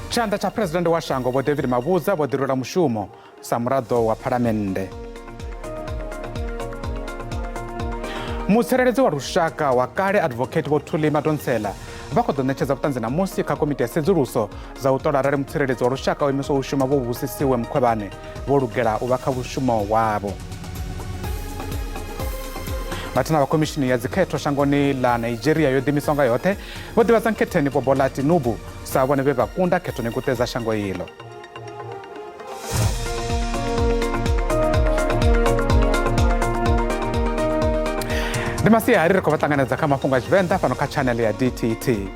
Tshanda tsha Phuresidennde wa shango vho David Mabuza vho ḓirula mushumo sa murado wa Phalamennde. Mutsireledzi wa lushaka wa kale advocate Vho-Bola Tinubu vha khou ḓo ṋetshedza vhuṱanzi ṋamusi kha komiti ya sedzuluso dza u ṱola arali mutsireledzi wa lushaka o imiswa u shuma vho vhusisiwe Mkhwebane vho lugela u vha kha mushumo wavho. Vhathana vha komishini ya dzikhetho shangoni ḽa Nigeria yo ḓimiswa nga yoṱhe vho ḓivhadza nkhetheni Vho-Bola Tinubu sa vhone vhe vha kunda khethoni kuteza shango iḽo. Ndi masiari ri khou vha ṱanganedza kha mafhungo a Tshivenda fhano kha channel ya DTT.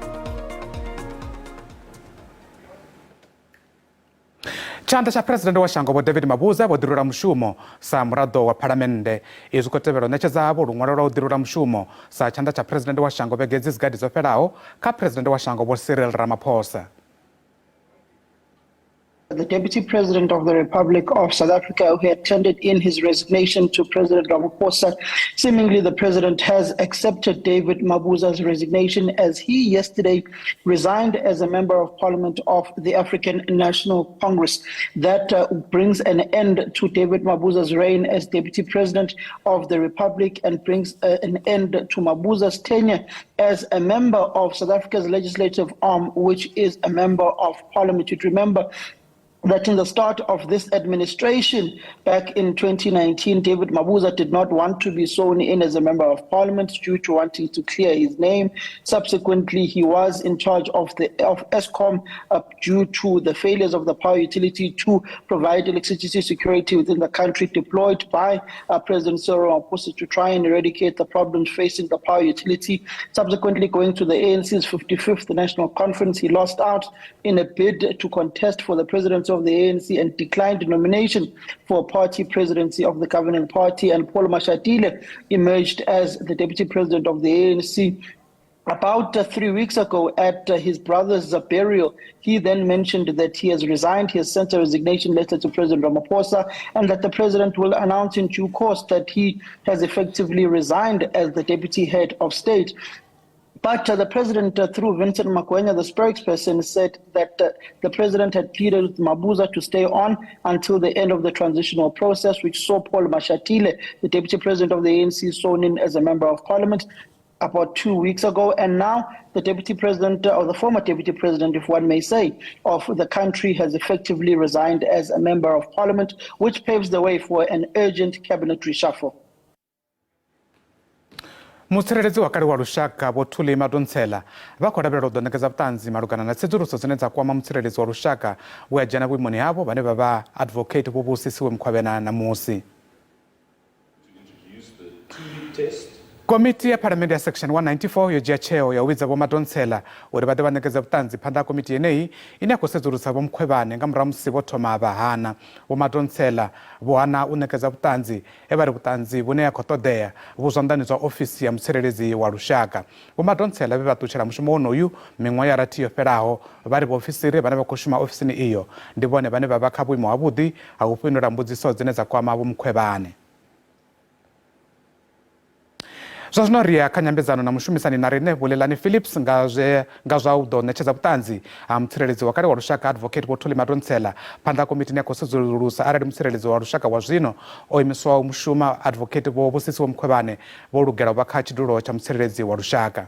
Tshanda tsha Phuresidennde wa shango vho David Mabuza vho ḓirula mushumo sa murado wa Phalamennde. Izwi khou tevhela u ṋetshedza havho luṅwalo lwa u ḓirula mushumo sa Tshanda tsha Phuresidennde wa shango vhege dzi gadi dzo fhelaho kha Phuresidennde wa shango vho Cyril Ramaphosa. The Deputy President of the Republic of South Africa, who had tendered in his resignation to President Ramaphosa. Seemingly, the President has accepted David Mabuza's resignation as he yesterday resigned as a Member of Parliament of the African National Congress. That brings an end to David Mabuza's reign as Deputy President of the Republic and brings an end to Mabuza's tenure as a member of South Africa's legislative arm, which is a Member of Parliament. You'd remember that in the start of this administration, back in 2019, David Mabuza did not want to be sworn in as a Member of Parliament due to wanting to clear his name. Subsequently, he was in charge of Eskom due to the failures of the power utility to provide electricity security within the country, deployed by President Cyril Ramaphosa to try and eradicate the problems facing the power utility. Subsequently, going to the ANC's 55th National Conference, he lost out in a bid to contest for the presidency of the ANC and declined nomination for party presidency of the governing party, and Paul Mashatile emerged as the deputy president of the ANC. About 3 weeks ago at his brother's burial, he then mentioned that he has resigned. He has sent a resignation letter to President Ramaphosa, and that the president will announce in due course that he has effectively resigned as the deputy head of state. But the president, through Vincent Makwenya, the spokesperson, said that the president had pleaded with Mabuza to stay on until the end of the transitional process, which saw Paul Mashatile, the deputy president of the ANC, sworn in as a Member of Parliament about 2 weeks ago. And now the deputy president, or the former deputy president, if one may say, of the country has effectively resigned as a Member of Parliament, which paves the way for an urgent cabinet reshuffle. Mutsireledzi wa kale wa lushaka Vho-Bola Tinubu vha khou lavhelela u ḓo ṋekedza vhuṱanzi malugana na tsedzuluso dzine dza kwama mutsireledzi wa lushaka we a dzhena vhuimoni havho vhane vha vha advocate vho vhusisiwe Mkhwebane ṋamusi. Komiti ya Phalamennde ya section 194 yo dzhia tsheo ya u vhidza Vho-Bola Tinubu uri vha ḓe vha ṋekedze vhuṱanzi phanḓa ha komiti yeneyi ine ya khou sedzulusa Vho Mkhwebane nga murahu musi vho thoma vha hana. Vho-Bola Tinubu vho hana u ṋekedza vhuṱanzi vha ri vhuṱanzi vhune ya khou ṱoḓea vhu zwanḓani zwa ofisi ya mutsireledzi wa lushaka. Vho-Bola Tinubu vhe vha ṱutshela mushumo wonoyu miṅwaha ya rathi yo fhelaho, vha ri vhaofisiri vhane vha khou shuma ofisini iyo ndi vhone vhane vha vha kha vhuimo havhuḓi ha u fhindula mbudziso dzine dza kwama Vho Mkhwebane. Zwa zwino ri ya kha nyambedzano na mushumisani na riṋe Vhulelani Phillips nga zwa u ḓo ṋetshedza vhuṱanzi ha mutsireledzi wa kale wa lushaka advocate Vho-Bola Tinubu phanḓa ha komitini ya khou sedzulusa arali mutsireledzi wa lushaka wa zwino o imiswa u mushuma advocate vho vhusisiwe Mkhwebane vho lugela u vha kha tshidulo tsha mutsireledzi wa lushaka.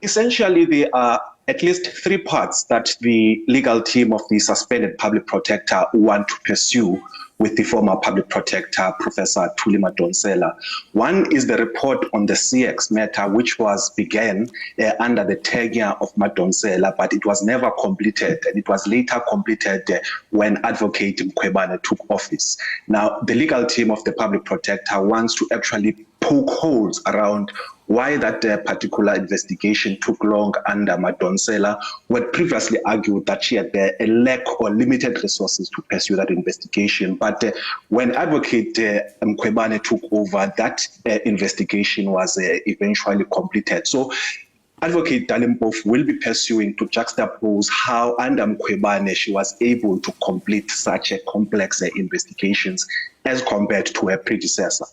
Essentially, there are at least 3 parts that the legal team of the suspended public protector want to pursue with the former public protector, Professor Vho-Bola Tinubu. One is the report on the CX matter, which was began under the tenure of Tinubu, but it was never completed, and it was later completed when Advocate Mkhwebane took office. Now, the legal team of the public protector wants to actually poke holes around why that particular investigation took long under Tinubu, who had previously argued that she had a lack or limited resources to pursue that investigation. But when Advocate Mkhwebane took over, that investigation was eventually completed. So Advocate Tinubu will be pursuing to juxtapose how under Mkhwebane she was able to complete such a complex investigations as compared to her predecessor.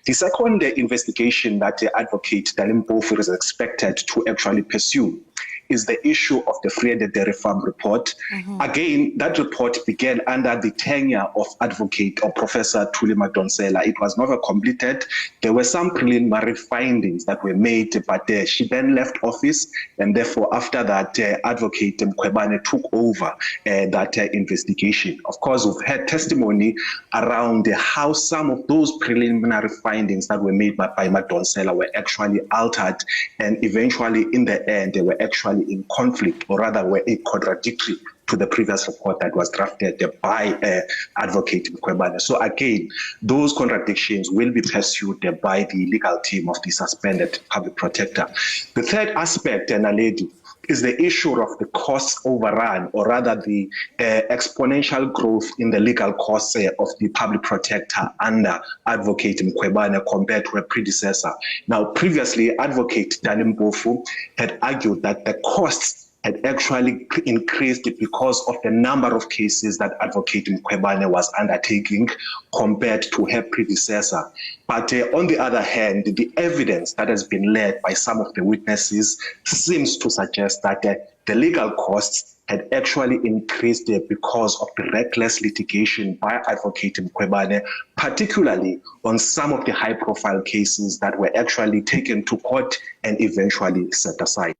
The second investigation that Advocate Tinubu is expected to actually pursue is the issue of the Phuresidennde Dairy Farm report. Again, that report began under the tenure of Advocate or Professor Thuli Madonsela. It was never completed. There were some preliminary findings that were made, but she then left office, and therefore after that, Advocate Mkhwebane took over that investigation. Of course, we've had testimony around how some of those preliminary findings that were made by Madonsela were actually altered, and eventually in the end they were actually in conflict, or rather were contradictory to the previous report that was drafted by Advocate Mkhwebane. So again, those contradictions will be pursued by the legal team of the suspended public protector. The third aspect, Naledi, is the issue of the cost overrun, or rather the exponential growth in the legal costs of the public protector under Advocate Mkhwebane compared to her predecessor. Now, previously, Advocate Dali Mpofu had argued that the costs had actually increased because of the number of cases that Advocate Mkhwebane was undertaking compared to her predecessor. But on the other hand, the evidence that has been led by some of the witnesses seems to suggest that the legal costs had actually increased because of the reckless litigation by Advocate Mkhwebane, particularly on some of the high-profile cases that were actually taken to court and eventually set aside.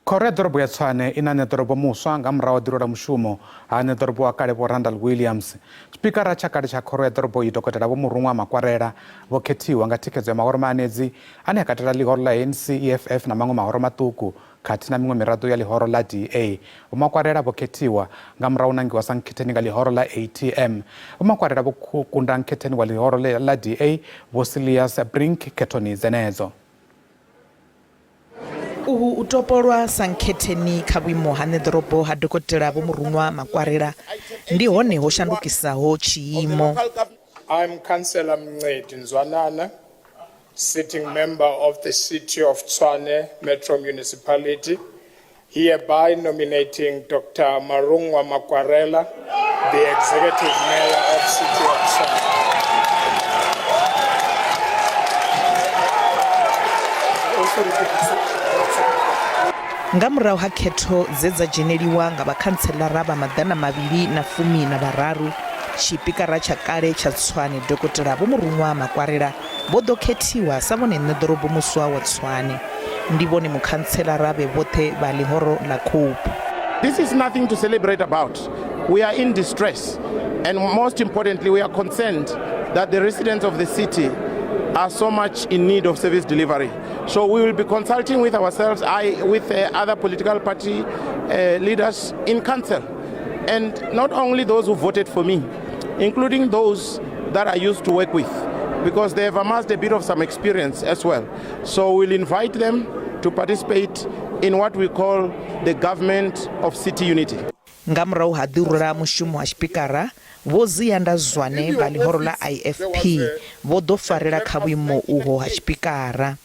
Khoro ya ḓorobo ya Tshwane ina Nedorobo muswa nga murahu wa ḓiro mushumo ha Nedorobo wa kale Vho Randall Williams. Spikara tsha kale tsha khoro ya ḓorobo i Dokotela Vho-Murunwa Makwarela vho khethiwa nga thikhedzo ya mahoro manedzi ane a katela ḽihoro ḽa ANC, EFF na maṅwe mahoro maṱuku khathihi na miṅwe miraḓo ya ḽihoro ḽa DA. Vho Makwarela vho khethiwa nga murahu nangiwa sa nkhetheni nga ḽihoro ḽa ATM. Vho Makwarela vho kunda nkhetheni wa ḽihoro ḽa DA Vho Silius Brink khethoni dzenedzo. Uhu utopolwa sankhetheni kha vhuimo ha Nedorobo ha Dokotela Vho-Murunwa Makwarela ndi hone ho shandukisaho tshiimo. I'm Councillor Mncedi Nzwanana, sitting member of the City of Tshwane Metro Municipality, hereby nominating Dr. Murunwa Makwarela, the Executive Mayor of City of Tshwane. Nga murahu ha khetho dze dzheneliwa nga vhakhanselara vha maḓana mavhili na fumi na vhararu, tshipikara tsha kale tsha Tshwane Dokotela Vho-Murunwa Makwarela vho ḓo khethiwa sa vhone Nedorobo muswa wa Tshwane. Ndi vhone mukhanselara vhe vhoṱhe vha ḽihoro ḽa Cope. This is nothing to celebrate about. We are in distress, and most importantly, we are concerned that the residents of the city are so much in need of service delivery. So we will be consulting with ourselves, with other political party leaders in council, and not only those who voted for me, including those that I used to work with, because they have amassed a bit of some experience as well. So we'll invite them to participate in what we call the government of city unity. Nga murahu ha ḓiro ḽa mushumo wa tshipikara, Vho Divhazwakale vha ḽihoro ḽa IFP vho ḓo farela kha vhuimo uho ha tshipikara.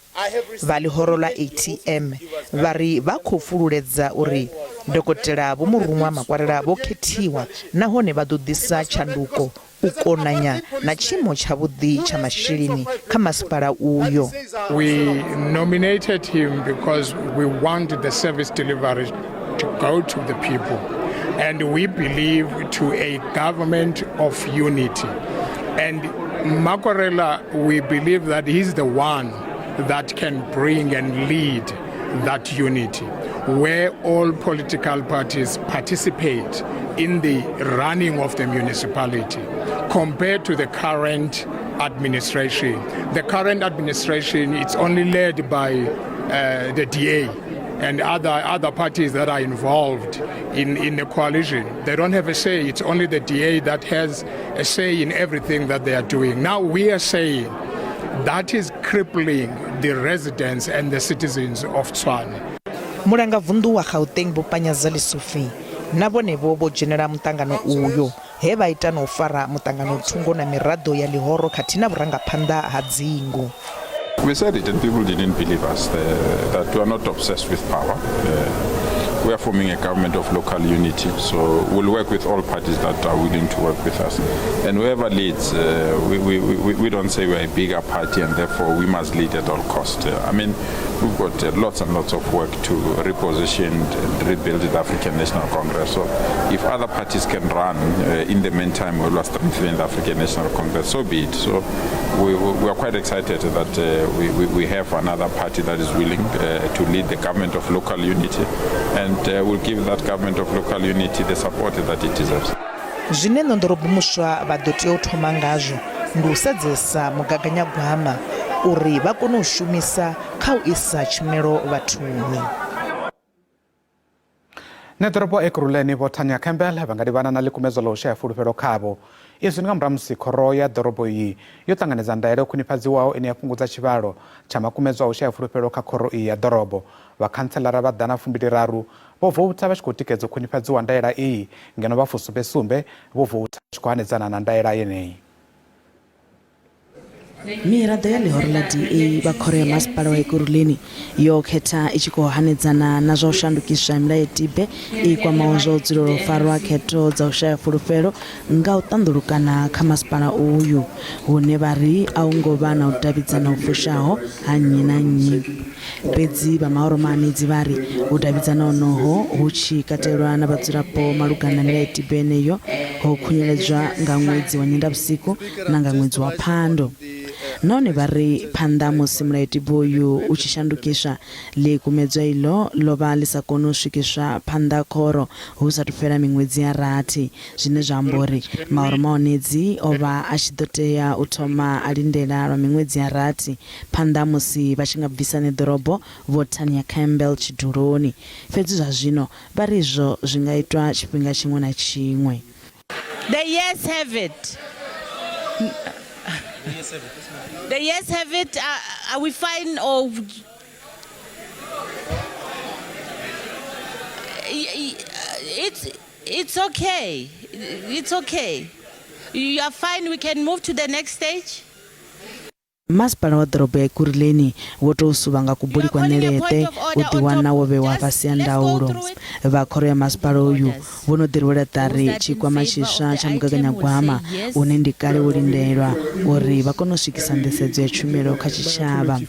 Vha ḽihoro ḽa ATM vha ri vha khou fululedza uri Dokotela Vho-Murunwa Makwarela vho khethiwa nahone vha ḓo ḓisa tshanduko u konanya na tshiimo tshavhuḓi tsha masheleni kha masipala uyo. We nominated him because we want the service delivery to go to the people. And we believe to a government of unity. And Makwarela, we believe that he's the one that can bring and lead that unity, where all political parties participate in the running of the municipality, compared to the current administration. The current administration, it's only led by the DA and other parties that are involved in the coalition. They don't have a say. It's only the DA that has a say in everything that they are doing. Now we are saying that is crippling the residents and the citizens of Tshwane. Mulanga vundu wa Gauteng Vho Panyazali Sophie na vhone vho dzhenela mutangano uyo he vha ita na u fara mutangano thungo na miraḓo ya ḽihoro khathihi na vhurangaphanḓa ha dzingu. We said it and people didn't believe us, that we are not obsessed with power. we are forming a government of local unity. So we'll work with all parties that are willing to work with us. And whoever leads, we don't say we're a bigger party and therefore we must lead at all costs. I mean, we've got lots and lots of work to reposition and rebuild the African National Congress. So if other parties can run, in the meantime we'll strengthen the African National Congress, so be it. So we are quite excited that we have another party that is willing to lead the government of local unity, and will give that government of local unity the support that it deserves. Zwine Nedorobo muswa vha ḓo tea u thoma ngazwo ndi u sedzesa mugaganyagwama uri vha kone u shumisa kha u isa tshumelo vhathuni. Nedorobo Ekurhuleni Vho Tanya Campbell vha nga livhana na ḽikumedzwa ḽa u shaya fulufhelo khavho. Izwi ndi nga murahu musi khoro ya ḓorobo iyi yo ṱanganedza ndaela yo khwinifhadziwaho ine ya fhungudza tshivhalo tsha makumedzwa a u shaya fulufhelo kha khoro iyi ya ḓorobo. Vhakhantselara vha ḓana 23 vho vouta vha tshi khou tikedza u khwinifhadziwa ndaela iyi ngeno vha fusumbe vho vouta vha tshi khou hanedzana na ndaela yeneyi. Mirado ya ḽihoro ḽa DA vha khoro ya masipala wa Ekurhuleni yo khetha i tshi khou hanedzana na zwa u shandukiswa milayotibe i kwamaho zwa u dzulela u farwa khetho dza u shaya fulufhelo nga u ṱanḓulukana kha masipala uyu hune vha ri a hu ngo vha na u davhidzana u fushaho ha nnyi na nnyi. Fhedzi vha mahoromanidzi vha ri u davhidzana honoho hu tshi katelwa na vhadzulapo malugana na milayotibe yeneyo ho khunyeledzwa nga ṅwedzi wa Nyendavhusiku na nga ṅwedzi wa Phando. None vha ri phanḓa musi mulayotibe uyu u tshi shandukiswa ḽikumedzwa iḽo ḽo vha ḽi sa koni u swikiswa phanḓa khoro hu sathu fhela miṅwedzi ya rathi, zwine zwa amba uri mahoromanidzi o vha a tshi ḓo tea u thoma a lindela lwa miṅwedzi ya rathi phanḓa musi vha tshi nga bvisa Nedorobo Vho Tanya Campbell tshiduloni. Fhedzi zwa zwino vha ri izwo zwi nga itwa tshifhinga tshiṅwe na tshiṅwe. The yes have it. The yes have it. Are we fine or? It's okay. It's okay. You are fine. We can move to the next stage. Masipala wa ḓorobo ya Ekurhuleni wo tou suvha nga kubuli kwa ṋeleṱe u ḓiwana wo vhewa fhasi ha ndaulo. Vha khoro ya masipala uyu vho no ḓirwela ṱari tshikwama tshiswa tsha mugaganyagwama une ndi kale wo lindelwa uri vha kone u swikisa nḓisedzo ya tshumelo kha tshitshavha.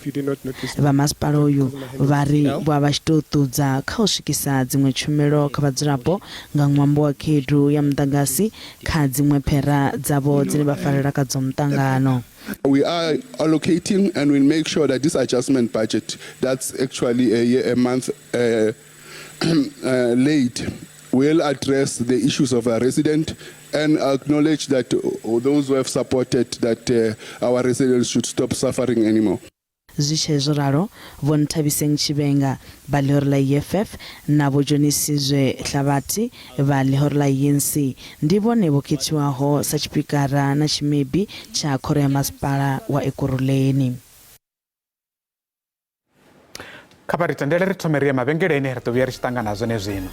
Vha masipala uyu vha ri vha vha tshi tou ṱudza kha u swikisa dziṅwe tshumelo kha vhadzulapo nga ṅwambo wa khaedu ya muḓagasi kha dziṅwe phera dzavho dzine vha falela kha dzo muṱangano. We are allocating and we'll make sure that this adjustment budget that's actually a month late will address the issues of our resident and acknowledge that those who have supported that our residents should stop suffering anymore. Zwishe raro Vho Tshivenda ba ḽihoro ḽa EFF na Vho Jonisizwe Hlabathi ba ḽihoro ḽa ANC ndi vhone vho khethiwaho sa tshipikara na tshimebi tsha khoro ya masipala wa Ekurhuleni. Kha vha ri tendele ri thomerie mavhengeleni ri ḓo vhuya ri tshi ṱangana zwone zwino.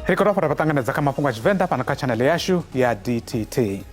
Ri khou dovha ra ṱanganedza kha mafhungo a Tshivenda fhano kha tshanele yashu ya DTT.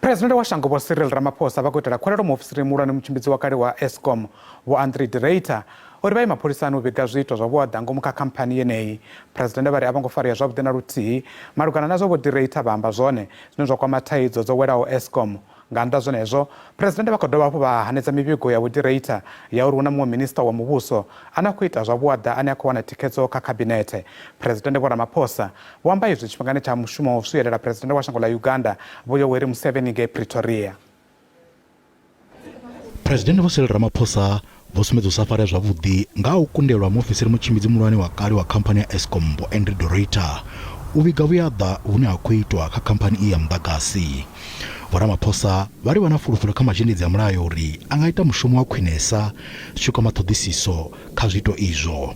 Phuresidennde wa shango Vho Cyril Ramaphosa vha khou itela khuwelelo muofisiri muhulwane mutshimbidzi wa kale wa Eskom Vho Director uri vha ye mapholisani u vhiga zwiito zwa vhuada ngomu kha khamphani yeneyi. Phuresidennde vha ri a vho ngo farea zwavhuḓi na luthihi malugana na zwo Vho Director vha amba zwone zwine zwa kwama thaidzo dzo welaho Eskom. Nga nnḓa zwenezwo Phuresidennde vha khou dovha hafhu vha hanedza mivhigo ya Vho Director ya uri hu na muṅwe minista wa muvhuso ane a khou ita zwa vhuada ane a khou wana thikhedzo kha khabinethe. Phuresidennde Vho Ramaphosa vho amba izwi tshifhingani tsha mushumo wa u swiyelela phuresidennde wa shango ḽa Uganda Vho Yoweri Museveni ngei Pretoria. Phuresidennde Vho Cyril Ramaphosa vho sumbedza u sa farea zwavhuḓi nga u kundelwa muofisiri mutshimbidzi muhulwane wa kale wa khamphani ya Eskom Vho Director u vhiga vhuaḓa vhune ha khou itwa kha khamphani iyi ya muḓagasi. Vho Ramaphosa vha ri vha na fulufhelo kha mazhendedzi a mulayo uri a nga ita mushumo wa khwinesa zwi kwama ṱhoḓisiso kha zwiito izwo.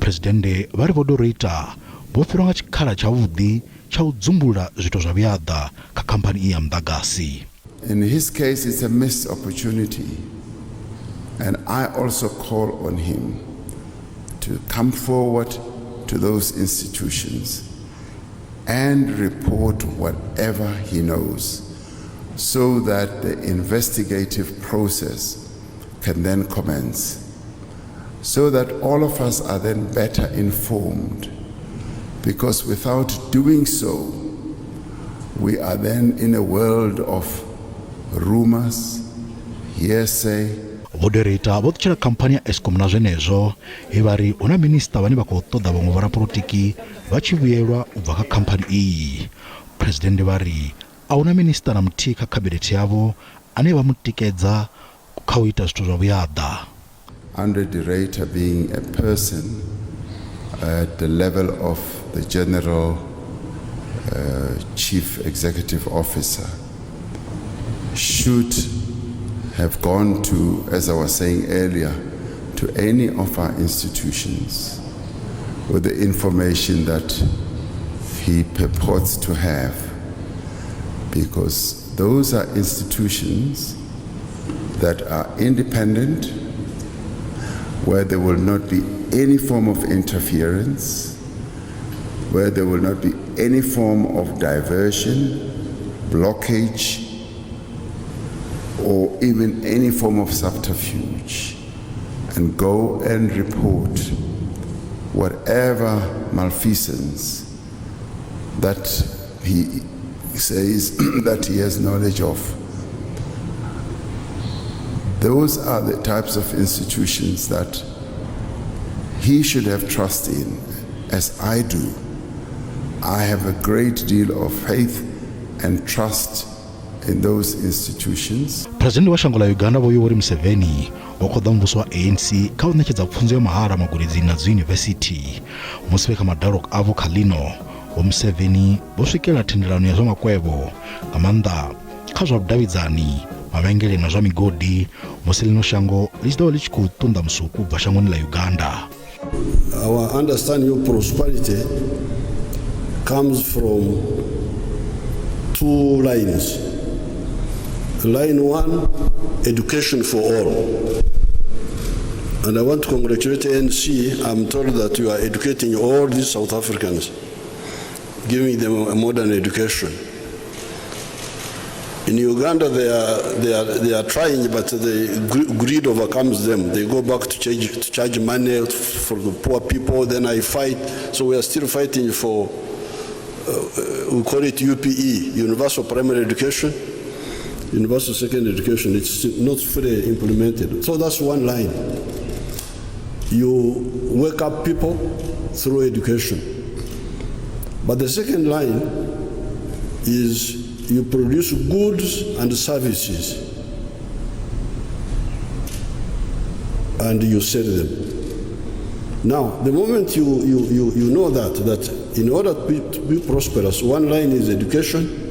Phuresidennde vha ri Vho Director vho fhirwa nga tshikhala tshavhuḓi tsha u dzumbula zwiito zwa vhuaḓa kha khamphani iyi ya muḓagasi. In his case, it's a missed opportunity. And I also call on him to come forward to those institutions and report whatever he knows so that the investigative process can then commence, so that all of us are then better informed, because without doing so, we are then in a world of rumors, hearsay. Voderator votchera kampani ya Eskom na zwenezwo ivari una minista vane vako toda vamwe varapolitiki vachivuyelwa ubva kha kampani iyi. Phuresidennde vari auna minista na muthihi kha khabineti yavo ane vamutikedza kha uita zwithu zwa vhuada. Underderator being a person at the level of the general chief executive officer should have gone to, as I was saying earlier, to any of our institutions with the information that he purports to have, because those are institutions that are independent, where there will not be any form of interference, where there will not be any form of diversion, blockage, or even any form of subterfuge, and go and report whatever malfeasance that he says that he has knowledge of. Those are the types of institutions that he should have trust in, as I do. I have a great deal of faith and trust in those institutions. President wa shango la Uganda Yoweri Museveni wakhoda muvhuso wa ANC kha u ṋetshedza pfunzo ya mahala magudedzini na dzi yunivesithi musi kha madalo avo kha lino. Vho Museveni vho swikela thendelano ya zwa makwevho nga maanḓa kha zwa vhudavhidzani, mavhengele na zwa migodi musi lino shango li tshi ḓovha li tshi khou ṱunḓa musuku ubva shangoni la Uganda. Our understanding of prosperity comes from two lines. Line one, education for all. And I want to congratulate ANC. I'm told that you are educating all these South Africans, giving them a modern education. In Uganda, they are trying, but the greed overcomes them. They go back to charge money for the poor people. Then I fight. So we are still fighting for, we call it UPE, Universal Primary Education, Universal Secondary Education. It's not fully implemented. So that's one line. You wake up people through education. But the second line is you produce goods and services and you sell them. Now, the moment you know that in order to be prosperous, one line is education,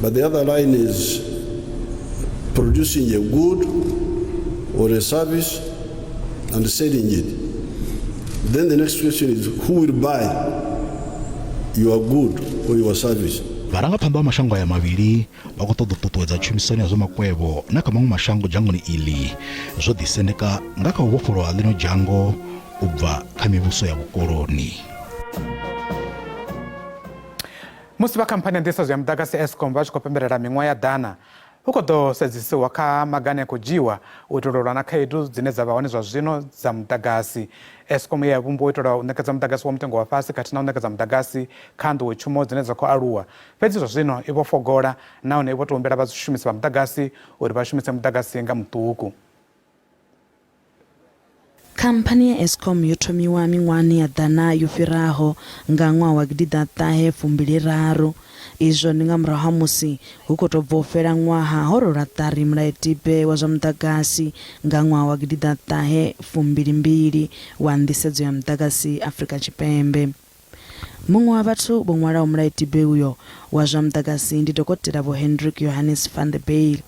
but the other line is producing a good or a service and selling it. Then the next question is, who will buy your good or your service? Varangapamba mashango ya mavili vakotoda tutuwedza tshumisano ya zwa makwevho na kha mamwe mashango dzhangoni ili zwo ḓisendeka nga kha u vhofholowa ḽino dzhango ubva kha mivhuso ya vhukoloni. Musi vha khamphani ya nḓisedzo ya muḓagasi Eskom vha tshi khou pembelela miṅwaha ya ḓana hu khou ḓo sedzesiwa kha magana a khou dzhiwa u itela u lwa na khaedu dzine dza vha hone zwa zwino dza muḓagasi. Eskom ya vhumbo u itela u ṋekedza muḓagasi wa mutengo wa fhasi khathihi na u ṋekedza muḓagasi kha nḓowetshumo dzine dza khou aluwa. Fhedzi zwa zwino i vho fogola nahone i vho tou humbela vhashumisi vha muḓagasi uri vha shumise muḓagasi nga muṱuku. Khamphani ya Eskom yo thomiwa miṅwahani ya ḓana yo fhiraho nga ṅwaha wa 2023. Izwo ndi nga murahu ha musi hu khou tou bva u fhela ṅwaha ho rola ṱari mulayotibe wa zwa muḓagasi nga ṅwaha wa 2022 wa nḓisedzo ya muḓagasi Afrika Tshipembe. Muṅwe wa vhathu vho ṅwalaho mulayotibe uyo wa zwa muḓagasi ndi Dokotela Vho Hendrik Johannes van der Bijl,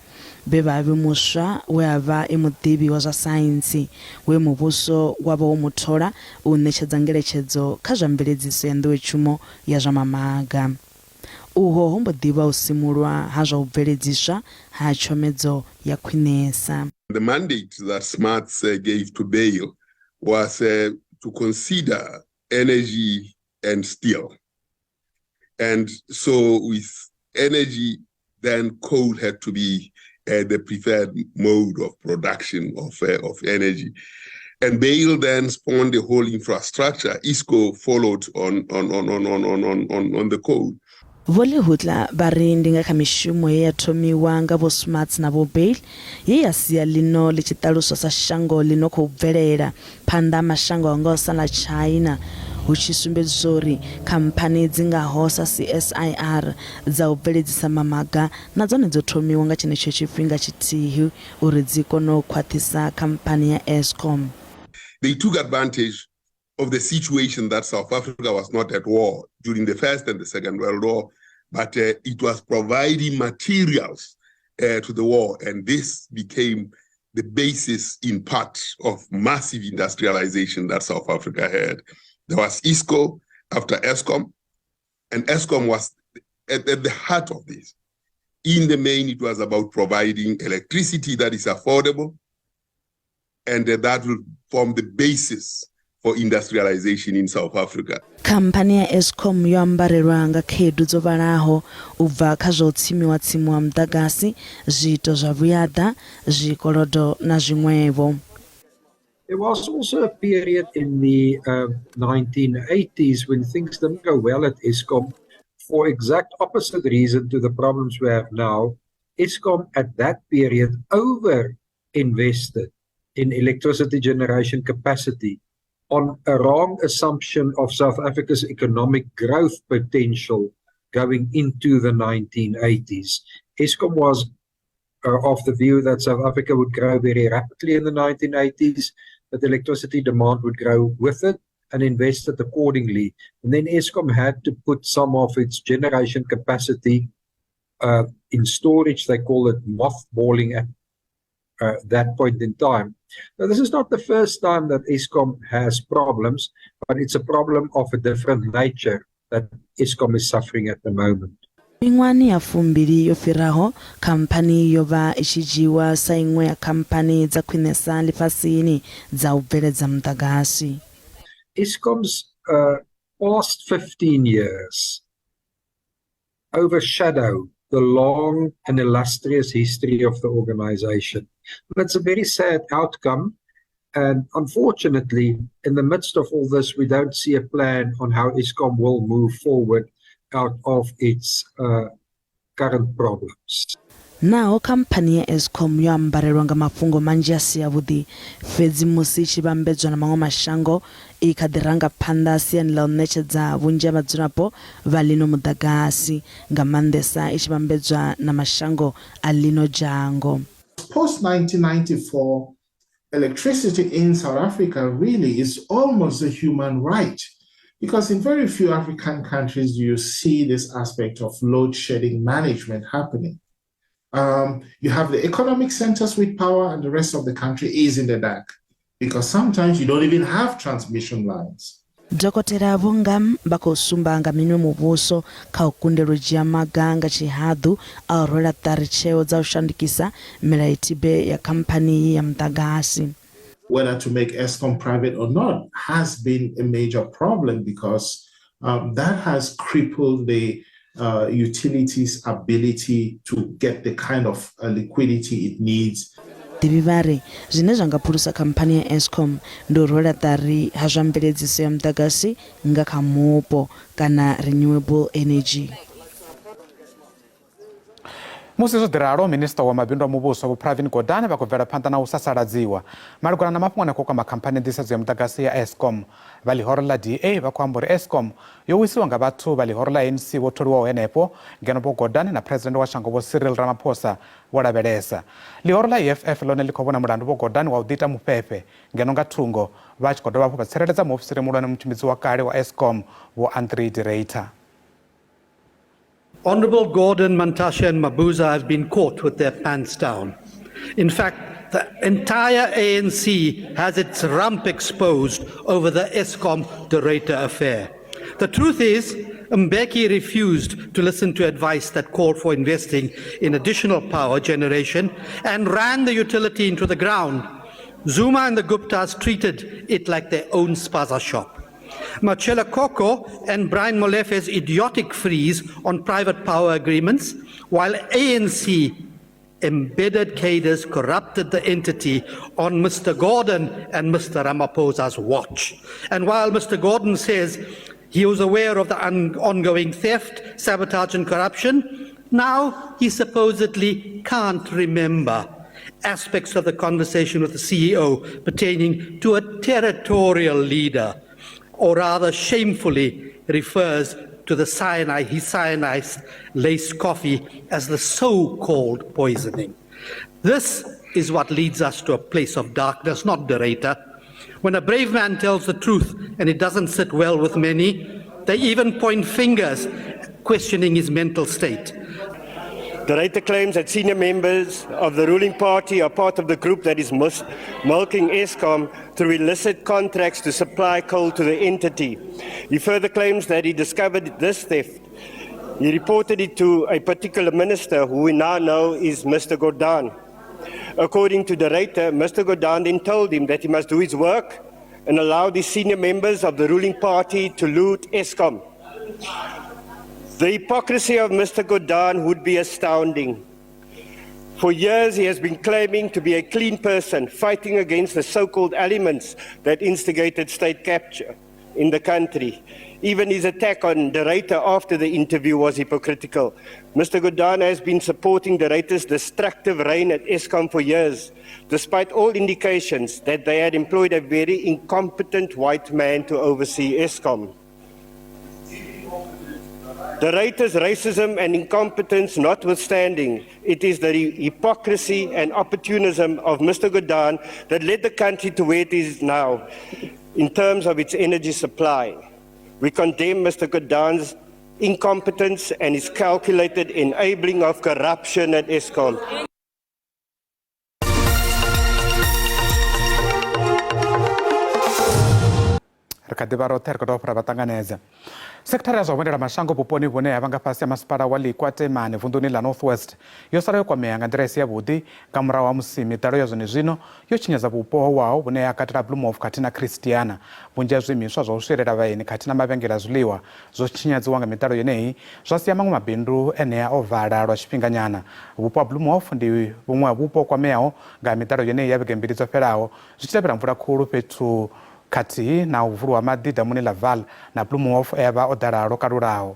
be vhavhe muswa we a vha e muḓivhi wa zwa saintsi we muvhuso wa vha wo muthola u ṋetshedza ngeletshedzo kha zwa mveledziso ya nḓowetshumo ya zwa mamaga. Uho ho mbo ḓivha u simulwa ha zwa u bveledziswa ha tshomedzo ya khwinesa. The mandate that Smarts gave to Bijl was to consider energy and steel. And so with energy then coal had to be the preferred mode of production of energy. And Bale then spawned the whole infrastructure. ISCO followed on the coal. Vole hutla bari ndi nga kha mishumo ye ya thomiwa nga vho Smuts na vho Bale ye ya sia lino li tshi ṱaluswa sa shango lino khou bvelela phanḓa mashango a ngaho sa ḽa China hu tshi sumbedzisa uri khamphani dzi ngaho sa CSIR dza u bveledzisa mamaga na dzone dzo thomiwa nga tshenetsho tshifhinga tshithihi uri dzi kone u khwaṱhisa khamphani ya Eskom. They took advantage of the situation that South Africa was not at war during the First and the Second World War, but it was providing materials to the war, and this became the basis in part of massive industrialization that South Africa had. There was ISCO after Eskom, and Eskom was at the heart of this. In the main, it was about providing electricity that is affordable, and that will form the basis for industrialization in South Africa. Khamphani ya Eskom yo ambarelwa nga khaedu dzo vhalaho u bva kha zwa u tsimiwa muḓagasi, zwiito zwa vhuada, zwikolodo na zwiṅwevho. There was also a period in the 1980s when things didn't go well at Eskom for exact opposite reason to the problems we have now. Eskom at that period over-invested in electricity generation capacity on a wrong assumption of South Africa's economic growth potential going into the 1980s. Eskom was of the view that South Africa would grow very rapidly in the 1980s, that electricity demand would grow with it, and invested accordingly. And then Eskom had to put some of its generation capacity in storage. They call it mothballing at that point in time. Now, this is not the first time that Eskom has problems, but it's a problem of a different nature that Eskom is suffering at the moment. Miṅwahani ya fumbili yo fhiraho, khamphani yo vha i tshi dzhiiwa sa iṅwe ya khamphani dza khwinesa ḽifhasini dza u bveledza muḓagasi. Eskom's past 15 years overshadow the long and illustrious history of the organization. That's a very sad outcome, and unfortunately, in the midst of all this, we don't see a plan on how Eskom will move forward out of its current problems. Naho khamphani ya Eskom yo ambarelwa nga mafhungo manzhi a si avhuḓi, fhedzi musi i tshi vhambedzwa na maṅwe mashango i kha ḓi ranga phanḓa siani ḽa u ṋetshedza vhunzhi ha vhadzulapo vha ḽino muḓagasi, nga maanḓesa i tshi vhambedzwa na mashango a ḽino dzhango. Post-1994, electricity in South Africa really is almost a human right, because in very few African countries you see this aspect of load shedding management happening. You have the economic centers with power, and the rest of the country is in the dark, because sometimes you don't even have transmission lines. Dokotela Vhongam vha khou sumba nga miṅwe muvhuso kha u kundela u dzhia maga nga tshihaḓu a u rwela ṱari tsheo dza u shandukisa milayotibe ya khamphani ya muḓagasi. Whether to make Eskom private or not has been a major problem, because that has crippled the utilities' ability to get the kind of liquidity it needs. Divhazwakale zwine zwa nga phulusa khamphani ya Eskom ndi u rwela ṱari ha zwa mveledziso ya muḓagasi nga kha mupo kana renewable energy. Musi zwo ḓiralo, Minista wa mabindu a muvhuso Vho Godane vha khou bvela phanḓa na u sasaladziwa malugana na mafhungo aneko kwa makhamphani a nḓisedzo ya muḓagasi ya Eskom. Vha ḽihoro ḽa DA vha khou amba uri Eskom yo wisiwa nga vhathu vha ḽihoro ḽa ANC vho tholiwaho henefho, ngeno Vho Godane na Phuresidennde wa shango Vho Cyril Ramaphosa vho lavhelesa. Ḽihoro ḽa EFF ḽone ḽi khou vhona mulandu Vho Godane wa u ḓita mufhefhe, ngeno nga thungo vha tshi khou dovha hafhu vha tsireledza muofisiri muhulwane mutshimbidzi wa kale wa Eskom Vho Andrew Director. Honourable Gordon, Mantashe and Mabuza have been caught with their pants down. In fact, the entire ANC has its rump exposed over the Eskom Director affair. The truth is, Mbeki refused to listen to advice that called for investing in additional power generation and ran the utility into the ground. Zuma and the Guptas treated it like their own spaza shop. Machela Koko and Brian Molefe's idiotic freeze on private power agreements, while ANC embedded cadres corrupted the entity on Mr. Gordon and Mr. Ramaphosa's watch. And while Mr. Gordon says he was aware of the ongoing theft, sabotage and corruption, now he supposedly can't remember aspects of the conversation with the CEO pertaining to a territorial leader, or rather shamefully refers to the cyanide-laced coffee as the so-called poisoning. This is what leads us to a place of darkness, not Dorita. When a brave man tells the truth and it doesn't sit well with many, they even point fingers, questioning his mental state. Dorita claims that senior members of the ruling party are part of the group that is milking Eskom through illicit contracts to supply coal to the entity. He further claims that he discovered this theft. He reported it to a particular minister who we now know is Mr. Gordhan. According to Dorita, Mr. Gordhan then told him that he must do his work and allow the senior members of the ruling party to loot Eskom. The hypocrisy of Mr. Gordhan would be astounding. For years he has been claiming to be a clean person, fighting against the so-called elements that instigated state capture in the country. Even his attack on Dorita after the interview was hypocritical. Mr. Gordhan has been supporting Dorita's destructive reign at Eskom for years, despite all indications that they had employed a very incompetent white man to oversee Eskom. Dorita's racism and incompetence notwithstanding, it is the hypocrisy and opportunism of Mr. Gordhan that led the country to where it is now in terms of its energy supply. We condemn Mr. Gordhan's incompetence and his calculated enabling of corruption at Eskom. Sekithara ya zwa vhuendela mashango vhuponi vhune ha vhanga fhasi ya masipala wa Likwatemane vunḓuni ḽa North West yo sala yo kwamea nga nḓila i si yavhuḓi nga murahu ha musi miḓalo ya zwenezwino yo tshinyadza vhupo howaho vhune ha katela Bloemhof khathihi na Christiana. Vhunzhi ha zwiimiswa zwa u swiela vhaeni khathihi na mavhengele a zwiḽiwa zwo tshinyadziwa nga miḓalo yeneyi zwa sia maṅwe mabindu enea o vala lwa tshifhinganyana. Vhupo ha Bloemhof ndi vhuṅwe ha vhupo kwameaho nga miḓalo yeneyi ya vhege mbili dzo fhelaho zwi tshi tevhela mvula khulu fhethu khathihi na u vulwa maḓi damuni ḽa Vaal na Bloemhof evha o ḓala lwo kalulaho.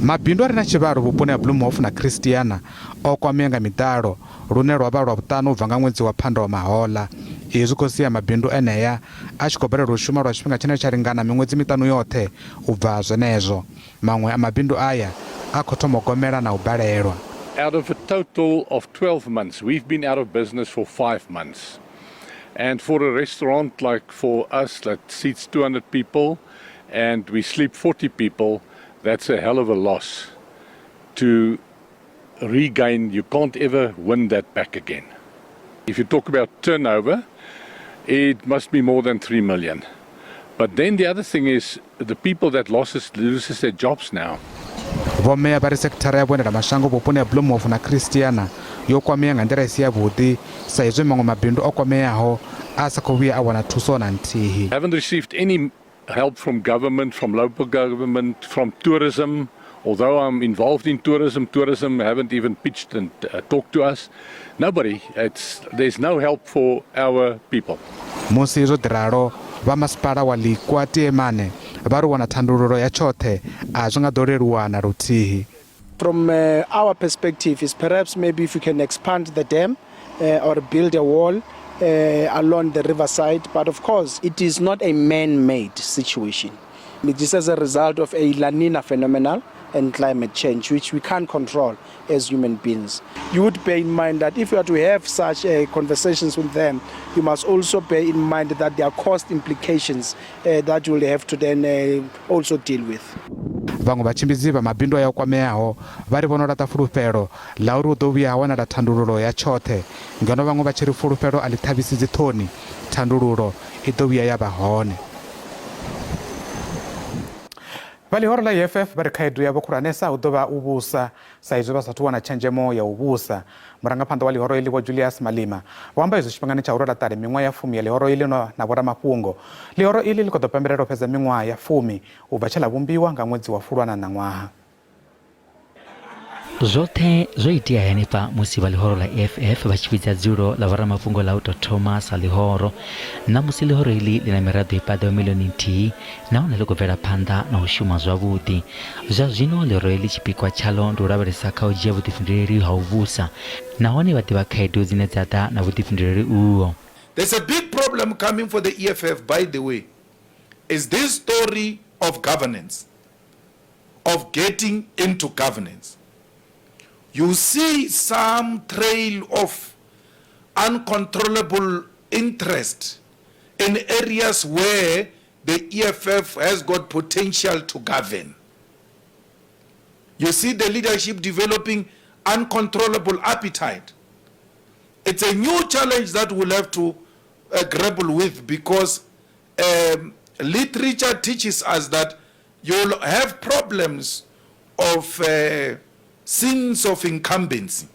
Mabindu a re na tshivhalo vhuponi ha Bloemhof na Christiana o kwamea nga miḓalo lune lwa vha lwa vhuṱanu u bva nga ṅwedzi wa Phando wa Mahoḽa. Izwi zwi khou sia mabindu enea a tshi khou balelwa u shuma lwa tshifhinga tshine tsha lingana miṅwedzi miṱanu yoṱhe u bva zwenezwo. Maṅwe a mabindu aya a khou thoma u gomela na u balelwa. Out of a total of 12 months, we've been out of business for 5 months. And for a restaurant like for us that seats 200 people and we sleep 40 people, that's a hell of a loss to regain. You can't ever win that back again. If you talk about turnover, it must be more than 3 million. But then the other thing is the people that loses their jobs now. Vhomeya vha ri sekithara ya vhuendela mashango vhuponi ha Bloemhof na Christiana yo kwamea nga nḓila i si yavhuḓi sa izwi maṅwe mabindu o kwameaho a sa khou vhuya a wana thuso na nthihi. Haven't received any help from government, from local government, from tourism. Although I'm involved in tourism haven't even pitched and talked to us. Nobody. There's no help for our people. Musi zwo ḓiralo vha masipala wa Likwatemane vha ri wana thandululo ya tshoṱhe a zwi nga ḓo leluwa na luthihi. From our perspective is perhaps maybe if we can expand the dam or build a wall along the riverside, but of course it is not a man-made situation. It is as a result of a La Nina phenomenon and climate change, which we can't control as human beings. You would bear in mind that if you are to have such conversations with them, you must also bear in mind that there are cost implications that you will have to then also deal with. Vhaṅwe vhatshimbidzi vha mabindu aya o kwameaho vha ri vhono laṱa fulufhelo ḽa uri hu ḓo vhuya ha wanala thandululo ya tshoṱhe ngeno vhaṅwe vha tshi ri fulufhelo a ḽi ṱhavhisi dzithoni, thandululo i ḓo vhuya ya vha hone. valihoro la EFF vari khaedu ya vokhuranesa u dovha u vhusa sa izwi vha sathu wana tshenzhemo ya u vhusa. Murangaphanḓa wa lihoro iḽi vho Julius Malema vho amba izwi tshifhingani tsha u rwela ṱari miṅwaha ya 10 ya lihoro iḽi na vho Mafhungo. Lihoro iḽi ḽi khou ḓo pembelela u fhedza miṅwaha ya 10 u bva tshe ḽa vhumbiwa nga ṅwedzi wa Fulwana na ṅwaha. Zwoṱhe zwo itea henefha musi vha lihoro la EFF vha tshi vhidza dzulo la vhoramafhungo la u tou thoma sa lihoro na musi lihoro iḽi ḽi na miraḓo i paḓaho milioni nthihi nahone ḽi khou bvela phanḓa na u shuma zwavhuḓi. Zwa zwino lihoro iḽi tshipikwa tshaḽo ndi u lavhelesa kha u dzhia vhuḓifhinduleli ha u vhusa nahone vha ḓivha khaedu dzine dza ḓa na vhuḓifhinduleli uho. There's a big problem coming for the EFF, by the way, is this story of governance, of getting into governance. You see some trail of uncontrollable interest in areas where the EFF has got potential to govern. You see the leadership developing uncontrollable appetite. It's a new challenge that we'll have to grapple with, because literature teaches us that you'll have problems of sins of incumbency.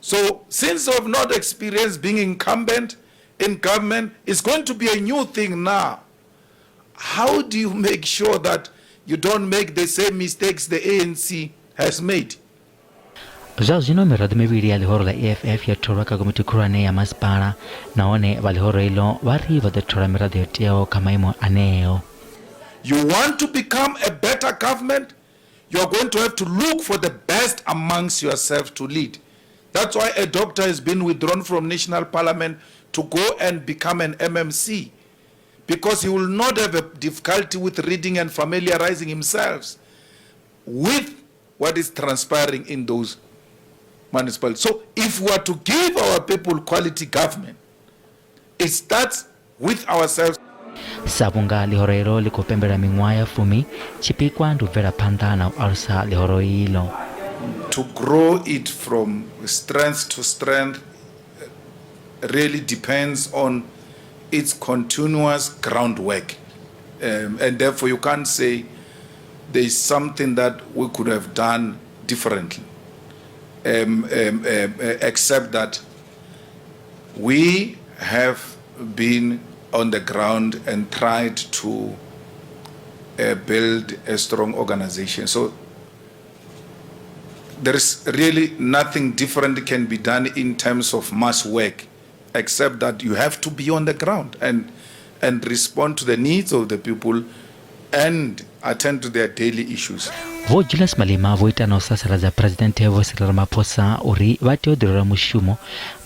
So, since of not experience being incumbent in government, it's going to be a new thing now. How do you make sure that you don't make the same mistakes the ANC has made? Zwa zwino miraḓo mivhili ya lihoro la EFF yo tholwa kha komiti khulwane ya masipala nahone vha lihoro iḽo vha ri vha ḓo thola miraḓo yo teaho kha maimo aneo. You want to become a better government? You're going to have to look for the best amongst yourselves to lead. That's why a doctor has been withdrawn from National Parliament to go and become an MMC, because he will not have a difficulty with reading and familiarizing himself with what is transpiring in those municipalities. So if we are to give our people quality government, it starts with ourselves. Sabunga lihoro ilo liko pembela miṅwaha ya 10 tshipikwa ndi u bvela phanḓa na u alusa lihoro ilo. To grow it from strength to strength really depends on its continuous groundwork, and therefore you can't say there is something that we could have done differently, except that we have been on the ground and tried to build a strong organization. So there is really nothing different can be done in terms of mass work, except that you have to be on the ground and respond to the needs of the people and attend to their daily issues. Vho Julius Malema vho ita na u sasaladza Phuresidennde Vho Cyril Ramaphosa uri vha tea u ḓirola mushumo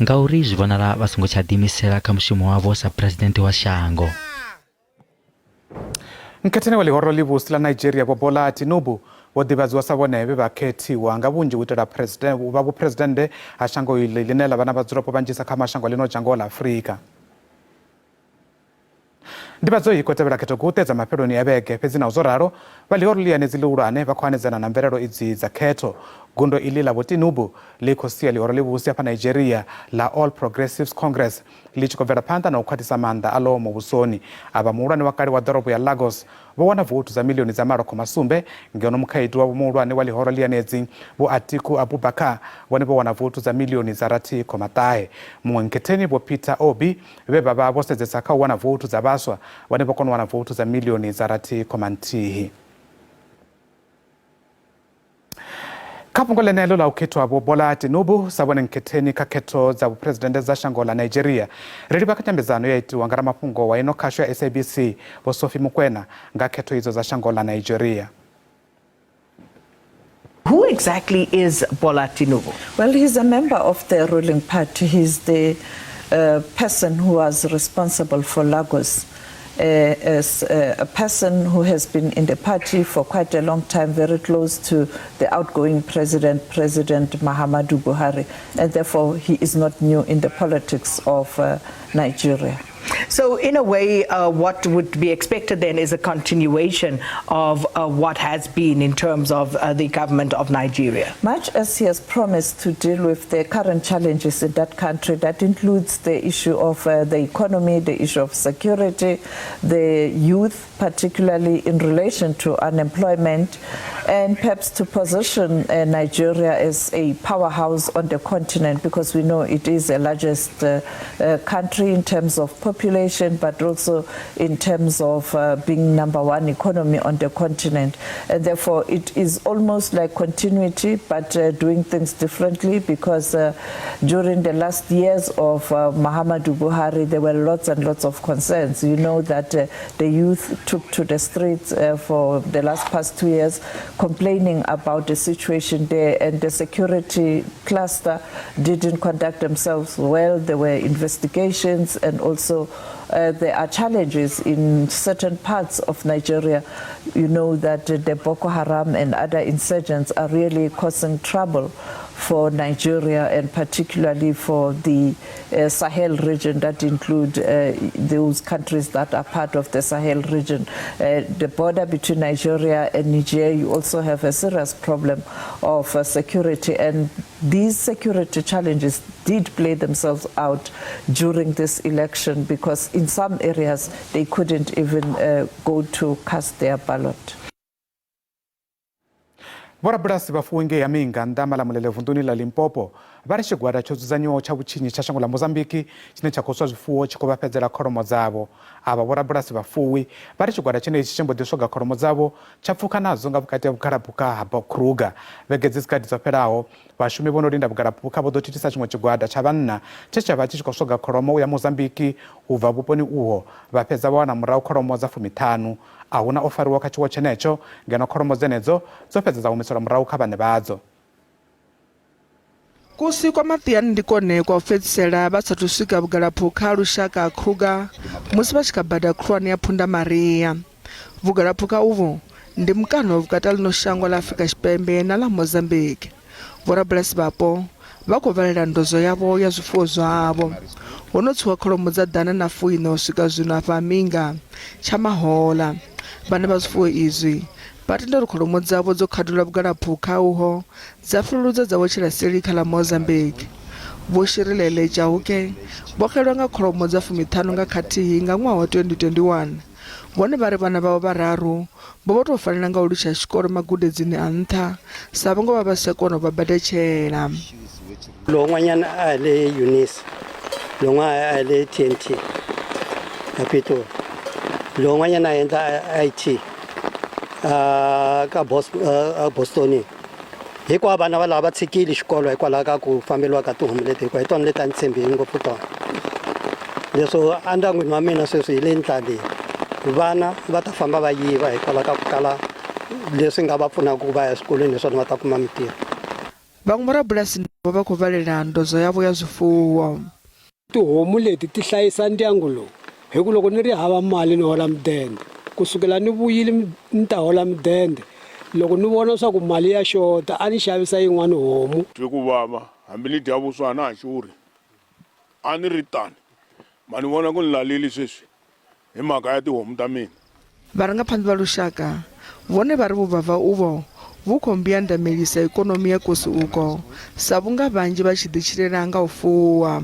ngauri zwi vhonala vha songo tsha ḓiimisela kha mushumo wavho sa Phuresidennde wa shango. Mkhetheni wa lihoro ḽivhusi la Nigeria Vho-Bola Tinubu vho ḓivhadziwa sa vhone vhe vha khethiwa nga vhunzhi u itela vha vhuphuresidennde ha shango iḽi ḽine ḽa vha na vhadzulapo vhanzhisa kha mashango ḽino dzhango ḽa Afrika. Ndivhadzo i khou tevhela khetho gu ṱedza mafheloni a vhege, fhedzi na zwo ralo vha lihoro ḽianedzi ḽihulwane vha khou hanedzana na mvelelo idzi dza khetho. Gundo iḽi ḽa Vho Tinubu ḽi khou sia lihoro ḽivhusi hafha Nigeria ḽa All Progressives Congress ḽi tshi khou bvela phanḓa na u khwaṱhisa maanḓa a ḽo muvhusoni. Avha muhulwane wa kale wa ḓorobo ya Lagos vho wana votu dza milioni dza malokho masumbe, ngeno mukhaedu wa muhulwane wa lihoro ḽianedzi Vho Atiku Abubakar vhone vho wana votu dza milioni dza 8,9. Muṅwe mkhetheni Vho Peter Obi vhe vha vha vho sedzesa kha u wana votu dza vhaswa vhone vho kona u wana votu dza milioni dza 8,1. Kha fhungo ḽeneḽo ḽa u khethwa Vho-Bola Tinubu sa vhone mkhetheni kha khetho dza vhuphuresidennde dza shango ḽa Nigeria, ri livha kha nyambedzano ya itiwa nga ramafhungo wa ino khasho ya SABC Vho Sophie Mukwena nga khetho idzo dza shango ḽa Nigeria. Who exactly is Bola Tinubu? Well, he's a member of the ruling party. He's the person who was responsible for Lagos. As a person who has been in the party for quite a long time, very close to the outgoing President Muhammadu Buhari, and therefore he is not new in the politics of Nigeria. So in a way, what would be expected then is a continuation of what has been in terms of the government of Nigeria. Much as he has promised to deal with the current challenges in that country, that includes the issue of the economy, the issue of security, the youth, particularly in relation to unemployment, and perhaps to position Nigeria as a powerhouse on the continent, because we know it is the largest country in terms of population, but also in terms of being #1 economy on the continent. And therefore, it is almost like continuity, but doing things differently, because during the last years of Muhammadu Buhari, there were lots and lots of concerns. You know that the youth took to the streets for the past 2 years, complaining about the situation there, and the security cluster didn't conduct themselves well. There were investigations, and also there are challenges in certain parts of Nigeria. You know that the Boko Haram and other insurgents are really causing trouble for Nigeria, and particularly for the Sahel region, that include those countries that are part of the Sahel region. The border between Nigeria and Niger, you also have a serious problem of security, and these security challenges did play themselves out during this election, because in some areas they couldn't even go to cast their ballot. Vorabulasi vafuwi ya minga ndamalamulele vunduni la Limpopo vari xigwada xo dzudzanyiwa xa vuchinyi xa xangu la Mozambiki xine xa koswa zwifuwo xi ko va fedzela kholomo dzavo. Ava vorabulasi vafuwi vari xigwada xine xi ximbo diswoga kholomo dzavo xa pfuka nazo nga vukati ya vugalapuka ha Kruger. Vhege dzi sikati dzo fhelaho vhashumi vho no linda vugalapuka vho ḓo thithisa tshiṅwe tshigwada tsha vhanna tshe tsha vha tshi khou swoga kholomo u ya Mozambiki u bva vhuponi uho vha fhedza vha wana murahu kholomo dza 15. A huna o fariwa kha tshiwo tshenetsho ngeno kholomo dzenedzo dzo fhedza dza humiselwa murahu kha vhane vhadzo. Kusi kwa maṱiani ndi kone kwa u fhedzisela vha sathu swika vugalaphukha lushaka ha Kruger musi vha tshi kha bada khulwane ya Phunda Maria. Vugalaphukha uvho ndi mukano vhukati ḽino shango ḽa Afrika Tshipembe na ḽa Mozambique. Vorabulasi vhapo vha khou valela ndozo yavho ya zwifuwo zwavho. Ho no tsiwa kholomo dza ḓana na fuino u swika zwino afha Minga tsha Mahola. Vhane vha zwifuwo izwi vha tenda uri kholomo dzavho dzo khadulwa vugalaphukha uho dza fulufhelo dzavho tshilaseli kha ḽa Mozambique. Vho Shirilele Jauke vho xelwa nga kholomo dza 15 nga khathihi nga ṅwaha wa 2021. Vhone vha ri vhana vhavho vhararu vho tou fanela nga u litsha tshikolo magudedzini a nṱha sa vhungo vha vha sa kona u vha badetshela. Lo ṅwanyana a le Eunice, lo ṅwana a le TNT kapito, lo ṅwanyana a endla IT ka Boston. Hikwalaho vana va lava va tshikile xikolo hikwalaho ka ku fambeliwa ka tihomu leti hikuva hi tona leti a ni tshembhi ngopfu tona. Leswo endyangwini wa mina sweswi hi le ntlaleni vana va ta famba va yiva hikwalaho ka ku kala leswi nga va pfunaka ku va ya eswikolweni leswaku va ta kuma mitirho. Van'wamapurasi va khou valela ndozo yavo ya zwifuwo. Tihomu leti ti hlayisa ndyangu lowu hi ku loko ni ri hava mali ni hola mudende kusukela ni vuyile ni ta hola mudende loko ni vona swa ku mali ya xota a ni xavisa yin'wana homu. Twe ku vava hambi ni dya vuswa na xuri a ni ri tani ma ni vona ku ni laleli sweswi hi mhaka ya tihomu ta mina. Varangaphansi va lushaka vone va ri vuvava uvo vu khombiya ndamelisa ikonomi ya kosi uko sa vunga vanji va xi dichilelanga u fuwa.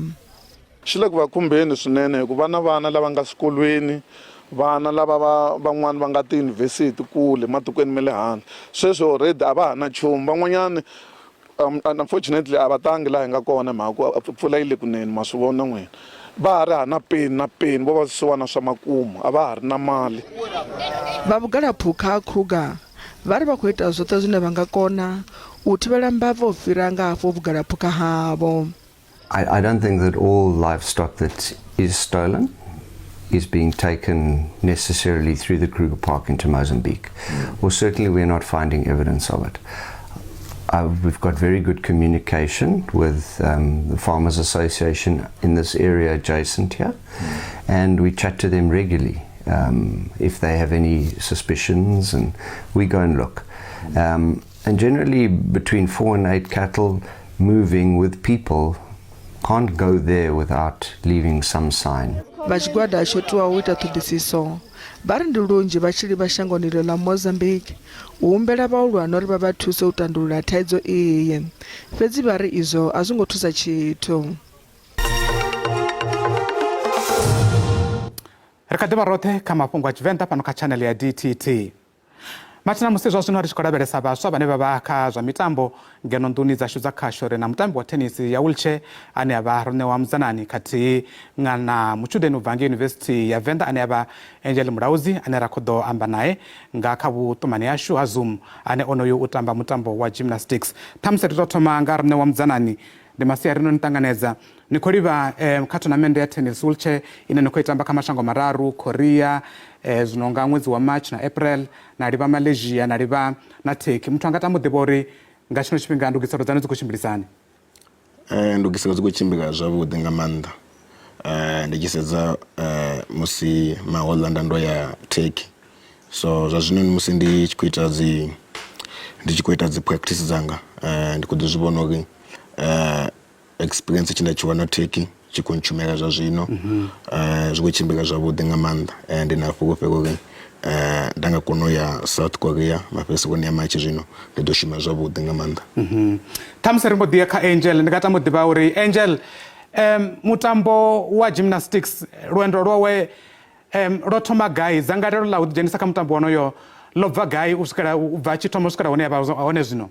Xi le ku va khumbeni swinene hikuva na vana lava nga swikolweni, vana lava van'wani va nga tiyunivhesiti kule matikweni ma le handle. Sweswi already a va ha na nchumu, van'wanyani unfortunately a va tangi laha hi nga kona mhaka pfula yi le kunene ma swi vona n'wina. Va ha ri hana peni vo va swisiwana swa makumu a va ha ri na mali. Va vugalaphukha Kruger va ri va khou ita zwoṱhe zwine va nga kona u thivhela mbava u fhira nga hafho vugalaphukha havho. I don't think that all livestock that is stolen is being taken necessarily through the Kruger Park into Mozambique. Well, certainly we're not finding evidence of it. We've got very good communication with the Farmers Association in this area adjacent here, and we chat to them regularly if they have any suspicions, and we go and look. And generally between 4 and 8 cattle moving with people can't go there without leaving some sign. vha tshigwada tsho tiwaho u ita ṱhoḓisiso vha ri ndi lunzhi vha tshi livha shangoni ḽo ḽa Mozambique u humbela vhahulwane uri vha vha thuse u tandulula thaidzo iyi, fhedzi vha ri izwo a zwi ngo thusa tshithu. Ri kha ḓivha roṱhe kha mafhungo a Tshivenda fhano kha channel ya DTT. Mathina musi zwa zwino ri tshi khou lavhelesa vhaswa vhane vha vha kha zwa mitambo ngeno nḓuni dzashu dza khasho ri na mutambi wa tenisi ya wheelchair ane avha Ronewa Muzanani khathihi na mutshudeni u bva ngei University ya Venda ane avha Angel Mulauzi ane ra khou ḓo amba naye nga kha vhuṱumani yashu ha Zoom ane onoyo u tamba mutambo wa gymnastics. Ṱhamusi ri tou thoma nga Ronewa Muzanani, ndi masiari no ni ṱanganedza ni khou livha kha tournament ya tennis wheelchair ine ni khou i tamba kha mashango mararu, Korea, zwino nga ṅwedzi wa March na April, na livha Malaysia, na livha na Turkey. Muthu anga tamo ḓivha uri nga tshino tshifhinga ndugiselo dzane dzi khou tshimbilisani? Ndugiselo dzi khou tshimbila zwavhuḓi nga maanḓa. Ndi tshi sedza musi mahoḽanda ndo ya Turkey, so zwa zwino musi ndi tshi khou ita dzi practice dzanga ndi khou ḓi zwi vhona uri experience tshi nda tshi wana Turkey tshi khou ntshumela zwa zwino zwi khou tshimbila zwavhuḓi nga maanḓa, ndi na fhulufhelo uri nda nga kona u ya South Korea mafhedziseloni ya March zwino ndi ḓo shuma zwavhuḓi nga maanḓa. Ṱhamusi ri mbo ḓi ya kha Angel, ndi nga tama u ḓivha uri Angel mutambo wa gymnastics lwendo lwawe ro thoma gai, dzangalelo ḽa u ḓidzhenisa kha mutambo wonoyo ḽo bva gai u swikela u bva tshi thoma u swikela hune yavha hone zwino?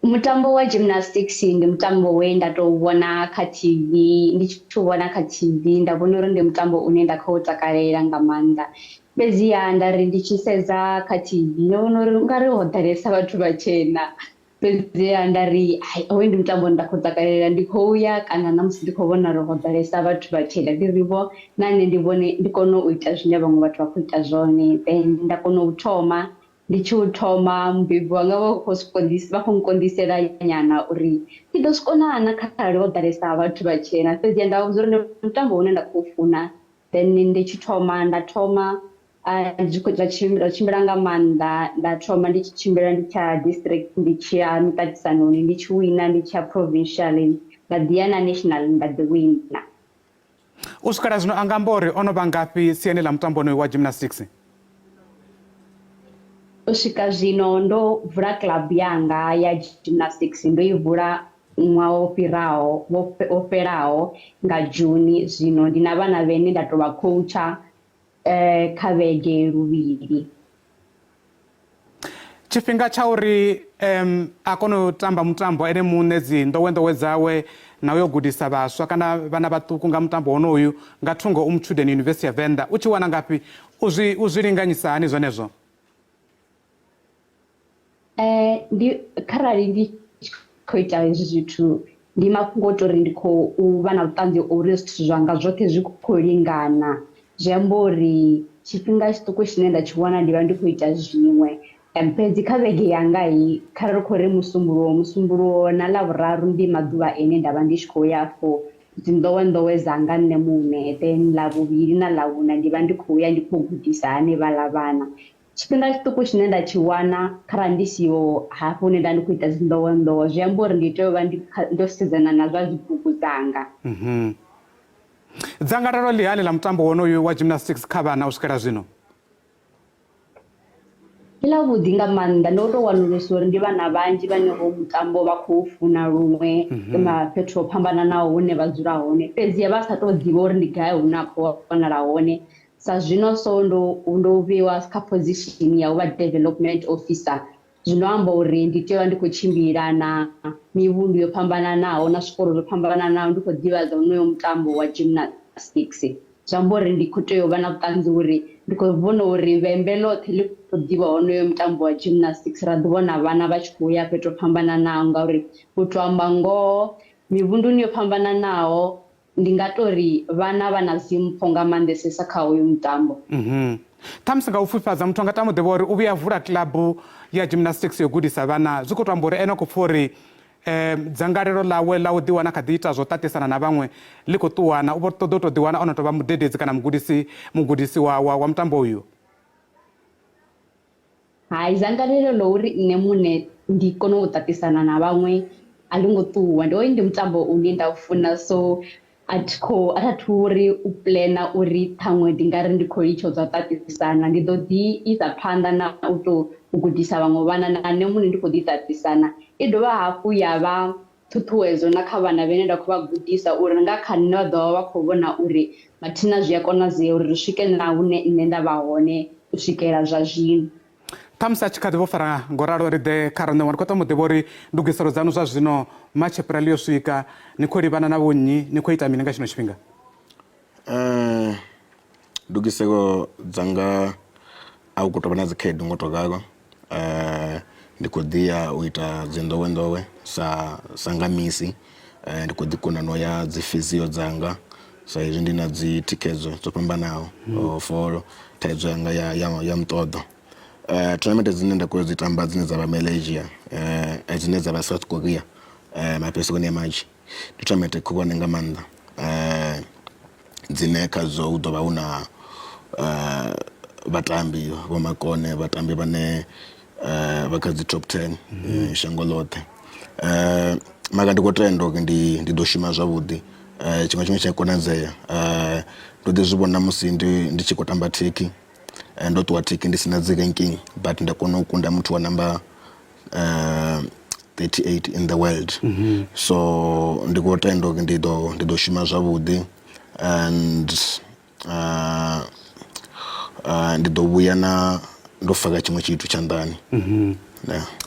Mutambo wa gymnastics ndi mutambo we nda tou vhona kha TV, ndi tshi vhona kha TV nda vhona uri ndi mutambo une nda khou takalela nga maanḓa. Fhedziha nda ri ndi tshi sedza kha TV ndo vhona uri ungari ho ḓalesa vhathu vhatshena, fhedziha nda ri hoyu ndi mutambo nda khou takalela, ndi khou ya kana na musi ndi khou vhona uri ho ḓalesa vhathu vhatshena ndi ri vho na nṋe ndi kone u ita zwine vhaṅwe vhathu vha khou ita zwone. Then nda kona u thoma, ndi tshi u thoma mubebi wanga vha khou nkonḓisela nyana uri ndi ḓo zwi kona na kharali ho ḓalesa vhathu vhatshena, fhedziha nda vhudza uri ndi mutambo une nda khou funa. Then ndi tshi thoma nda tshimbila nga maanḓa, nda thoma ndi tshi tshimbila ndi tsha district, ndi tshi ya miṱaṱisanoni, ndi tshi wina, ndi tshi ya provincial, nda ḓi ya na national nda ḓi wina. U swikela zwino anga amba uri ono vha ngafhi siani ḽa mutambo onoyu wa gymnastics? U swika zwino ndo vula club yanga ya gymnastics, ndo i vula ṅwaha wo fhelaho nga June. Zwino ndi na vhana vhene nda tou vha coacha kha vhege luvhili. Tshifhinga tsha uri a kone u tamba mutambo ene muṋe dzi nḓowenḓowe dzawe na u yo gudisa vhaswa kana vhana vhaṱuku nga mutambo wonoyu nga thungo u mutshudeni University ya Venda, u tshi wana ngafhi u zwi linganyisa hani zwenezwo? Kharali ndi khou ita hezwi zwithu ndi mafhungo tori ndi khou vha na vhuṱanzi uri zwithu zwanga zwoṱhe zwi khou lingana, zwi amba uri tshifhinga tshiṱuku tshine nda tshi wana ndi vha ndi khou ita zwiṅwe. Fhedzi kha vhege yanga kharali khou ri musumbulowo na ḽavhuraru ndi maḓuvha ene nda vha ndi tshi khou ya for dzi nḓowenḓowe dzanga nṋe muṋe. Then ḽavhuvhili na ḽavhuna ndi vha ndi khou ya ndi khou gudisa hanevhaḽa vhana. Tshifhinga tshiṱuku tshine nda tshi wana kharali ndi siho hafho hune nda ndi khou ita dzi nḓowenḓowe, zwi amba uri ndi tea u vha ndo sedzana na zwa dzibugu dzanga. Dzangalelo ḽihani ḽa mutambo wonoyu wa gymnastics kha vhana u swikela zwino? Ndi ḽavhuḓi nga maanḓa, ndo tou wanulusa uri ndi vhana vhanzhi vhane ho mutambo vha khou funa luṅwe fhethu ho fhambananaho hune vha dzula hone, fhedziha vha sa tou ḓivha uri ndi gai hune a khou wanala hone. Sa zwino so ndo vheiwa kha position ya u vha development officer, zwino amba uri ndi tea u vha ndi khou tshimbila na mivhundu yo fhambananaho na zwikolo zwo fhambananaho ndi khou ḓivhadza honoyo mutambo wa gymnastics. Zwi amba uri ndi khou tea u vha na vhuṱanzi uri ndi khou vhona uri vhembe ḽoṱhe ḽi khou ḓivha honoyo mutambo wa gymnastics. Ra ḓi vhona vhana vha tshi khou ya fhethu ho fhambananaho ngauri u tou amba ngoho mivhunduni yo fhambananaho ndi nga tori vhana vha na zimpho nga maanḓesesa kha hoyu mutambo. Ṱhamusi nga u pfufhadza muthu anga tamo ḓivha uri u vhuya vula club ya gymnastics yo gudisa vhana, zwi khou tou amba uri ene khou pfha uri dzangalelo ḽawe ḽa u ḓiwana kha ḓi ita zwo ṱaṱisana na vhaṅwe ḽi khou ṱuwana, u vho ṱoḓa u tou ḓiwana ono tou vha mudededzi kana mugudisi wa mutambo uyu? Hai, dzangalelo ḽo uri nṋe muṋe ndi kone u ṱaṱisana na vhaṅwe a ḽi ngo ṱuwa. Ndi hoyu ndi mutambo une nda u funa, so a thathu uri u plana uri ṱhaṅwe ndi nga ri ndi khou litsha dza ṱaṱisana. Ndi ḓo ḓi isa phanḓa na u tou gudisa vhaṅwe vhana na nṋe muṋe ndi khou ḓi ṱaṱisana. I dovha hafhu ya vha ṱhuṱhuwedzo na kha vhana vhane nda khou vha gudisa uri nga kha nṋe vha ḓovha vha khou vhona uri mathina zwi a konadzea uri ri swike na hune nṋe nda vha hone u swikela zwa zwino. ṱhamusi a tshi kha ḓi vho fara ngoralo ri ḓe kha riṋe wani khou ṱoḓa muḓivha uri ndugiselo dzaṋu zwa zwino matshepurali yo swika ni khou livhana na vhonnyi ni khou ita mini nga tshino tshifhinga? Ndugiselo dzanga a u khou tou vha na dzikhaedu ngo tou ralo. Ndi khou ḓi ya u ita dzi nḓowenḓowe sa nga misi. Ndi khou ḓi kona no ya dzi physio dzanga sa izwi ndi na dzi thikhedzo dzo fhambanaho for thaidzo yanga ya muṱoḓo. Tournament dzine nda khou dzi tamba dzine dza vha Malaysia, dzine dza vha South Korea, mafhesikoni a manzhi. Ndi tournament khulwane nga maanḓa dzine khadzo hu ḓo vha hu na vhatambi vho makone, vhatambi vhane vha kha dzi top 10 shango ḽoṱhe. Maga ndi khou tenda uri ndi ḓo shuma zwavhuḓi. Tshiṅwe tshine tshi a konadzea ndo ḓi zwi vhona musi ndi tshi khou tamba thiki. Ndo ṱuwa thiki ndi sina dzi ranking, but nda kona u kunda muthu wa number 38 in the world. So ndi khou tenda uri ndi ḓo shuma zwavhuḓi and ndi ḓo vhuya ndo faka tshiṅwe tshithu tshanḓani.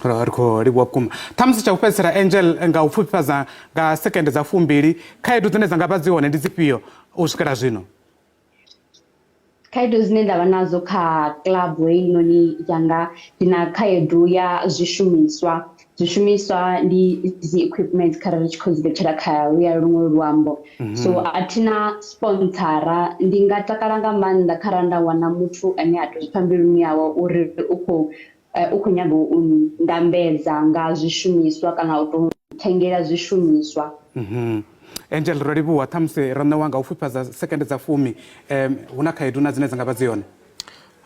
ri khou livhuwa vhukuma. Ṱhamusi tsha u fhedzisela Angel, nga u pfufhifhadza nga sekende dza 2 khaedu dzine dza nga vha dzi hone ndi dzifhio u swikela zwino? Khaedu dzine ndavha nazo kha club heinoni yanga ndi na khaedu ya zwishumiswa. Zwishumiswa ndi dzi equipment kharali ri tshi khou dzi bethela kha luṅwe luambo. So athina sponsora. Ndi nga takala nga maanḓa kharali nda wana muthu ane a tou zwi pfha mbiluni yawe uri u khou nyaga u ndambedza nga zwishumiswa kana u tou thengela zwishumiswa. Angel, ro livhuwa. Ṱhamusi ro ṋewa nga u pfufhifhadza sekende dza 10 hu na khaedu na dzine dza nga vha dzi hone?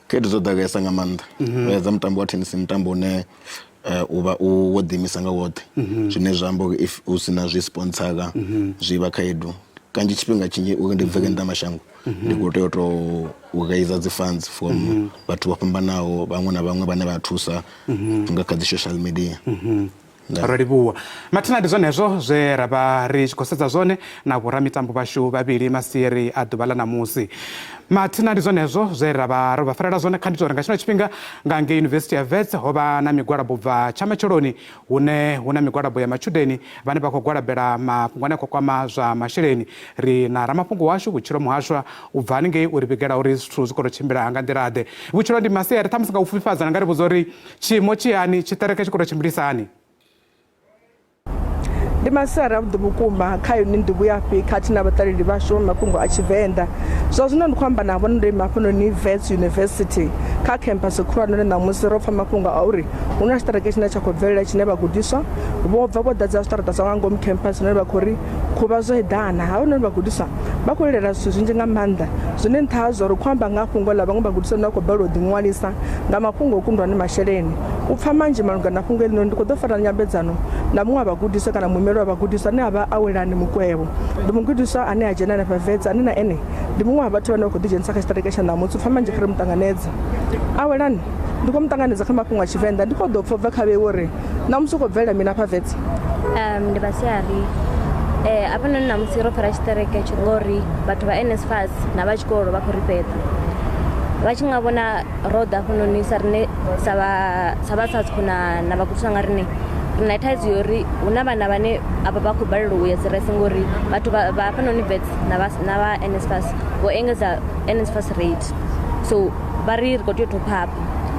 Khaedu dzo ḓalesa nga maanḓa. Dza mutambo wa tennis mutambo une u vha wo ḓiimisa nga woṱhe, zwine zwa amba uri if u sina zwi sponsora zwi vha khaedu. Kanzhi tshifhinga tshinzhi uri ndi bvele nnḓa mashango ndi khou tea u tou raise dzi funds from vhathu vho fhambanaho, vhaṅwe na vhaṅwe vhane vha thusa nga kha dzi social media. Ro livhuwa. Mathina ndi zwone hezwo zwe ra vha ri tshi khou sedza zwone na vhoramitambo vhashu vhavhili masieri a ḓuvha ḽa ṋamusi. Mathina ndi zwone hezwo zwe ra vha farela zwone kha ndi tori nga tshino tshifhinga nga ngei University ya Wits ho vha na migwalabo bva tsha matsheloni hune hu na migwalabo ya matshudeni vhane vha khou gwalabela mafhungo ane a khou kwama zwa masheleni. Ri na ramafhungo washu vhutshilo muhaswa u bva haningei uri vhigela uri zwithu zwi khou tshimbila nga nḓilaḓe. Vhutshilo ndi masieri, ṱhamusi nga u pfufhifhadza nga ri vhudza uri tshiimo tshi hani, tshiṱereke tshi khou tshimbilisa hani? Ndi masiari avhuḓi vhukuma kha yone nḓivho yafhi khathihi na vhaṱaleli vhashu mafhungo a Tshivenda. Zwa zwino ndi khou amba navho ndi hafhanoni Wits University kha campus khulwane ṋamusi ro pfha mafhungo a uri hu na tshiṱereke tshine tsha khou bvelela tshine vhagudiswa vho bva vho ḓadza zwiṱaraṱa zwa nga ngomu campus zwine vha khou ri khuvha zwo eḓana. Havhanoni vhagudiswa vha khou lilela zwithu zwinzhi nga maanḓa zwine nṱha ha zwa uri khou amba nga fhungo ḽa vhaṅwe vhagudiswa vhane vha khou balelwa u ḓiṅwalisa nga mafhungo o kundwa ni masheleni. U pfha manzhi malugana na fhungo eḽinoni ndi khou ḓo fara nyambedzano na muṅwe wa vhagudiswa kana muimeli wa vhagudiswa ane a vha awelani mukwevho. Ndi mugudiswa ane a dzhena hanefha Wits ane na ene ndi muṅwe wa vhathu vhane vha khou ḓidzhenisa kha tshiṱereke tsha ṋamusi. U pfha manzhi kha ri muṱanganedza awelani ndi khou muṱanganedza kha mafhungo a Tshivenda. Ndi khou ḓo pfha bva kha vheiwe uri ṋamusi u khou bvelela mini hafha Wits? Ndi masiari hafhanoni ṋamusi ro fara tshiṱereke tsho ngori vhathu vha NSFAS na vha tshikolo vha khou ri fheṱa vha tshi nga vhona ro ḓa hafhanoni sa rine sa vhasathu na vhagudiswa nga rine ri na thaidzo yori hu na vhana vhane avha vha khou balelwa u ya dzi rese ngori vhathu vha hafhanoni Wits na vha NSFAS vho engedza NSFAS rate, so vha ri khou tea u thopha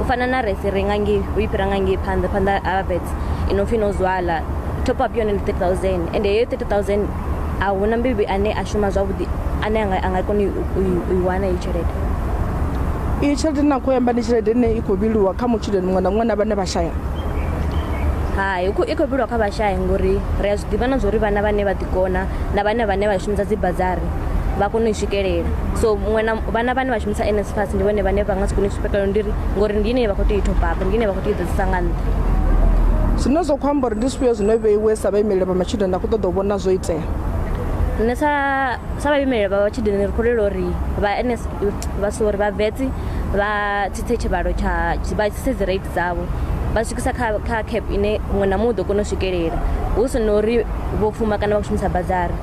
u fana na rese ri nga ngei u i fhira nga ngei phanḓa ha Wits i no pfhi no zwala top up yone ndi 30,000 ende heyo 30,000 a hu na mbibi ane a shuma zwavhuḓi ane a nga koni u i wana iyi tshelede. Iyi tshelede na khou yamba ndi tshelede ine i khou vhiliwa kha mutshudeni muṅwe na muṅwe na vhane vha shaya? Hai, i khou vhiliwa kha vhashaya ngori ri a zwi ḓivha na zwa uri vhana vhane vha ḓikona na vhane vha shumisa dzi bazari vha kone u i swikelela. So vhana vhane vha shumisa NSFAS ndi vhone vhane vha nga si kone u swikelela ngori ndi ine vha khou tea u i top up, ndi ine vha khou tea u ḓadzisa nga nṱha. zwine zwa khou amba uri ndi zwifhio zwine vheiwe sa vhaimeleli vha matshudeni na khou ṱoḓa u vhona zwo itea? Nṋe sa vhaimeleli vha matshudeni ri khou lilela uri vha vhetsi vha tsitse tshivhalo vha tsitse dzi rate dzavho vha swikisa kha cap ine muṅwe na muṅwe ḓo kona u swikelela hu si no uri vho pfuma kana vha khou shumisa bazari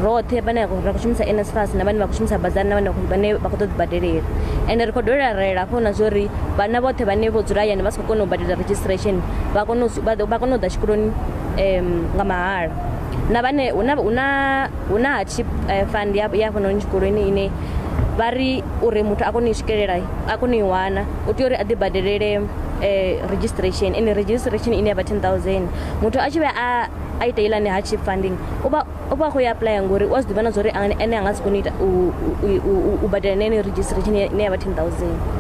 roṱhe vhane ra khou shumisa NSFAS na vhane vha khou shumisa bazari na vhane vha khou ṱoḓa badelela ende ri khou dovhela rela hafho na zwa uri vhana vhoṱhe vhane vho dzula hayani vha si khou kona u badela registration vha kone u ḓa tshikoloni nga mahala na vhane hu na hardship fund ya hafhanoni tshikoloni ine vha ri uri muthu a kone u swikelela a kone u i wana u tea uri a ḓi badelele registration ene registration ine ya vha 10,000 muthu a tshi vhe a ita ilani hardship funding u vha khou ya apply ngori u a zwi ḓivha na zwa uri ene a nga si kone u badela nene registration ine ya vha 10,000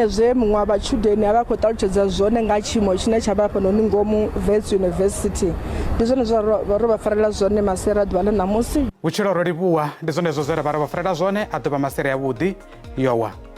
zwe muṅwe wa vhatshudeni a vha khou ṱalutshedza zwone nga tshiimo tshine tsha vha hafhanoni ngomu Wits University ndi zwone zwa ro vha farela zwone masere a ḓuvha ḽa ṋamusi vhutshilo ro livhuwa ndi zwone zwo zwe ra vha ro vha farela zwone a ḓuvha masere ya vhuḓi yowa.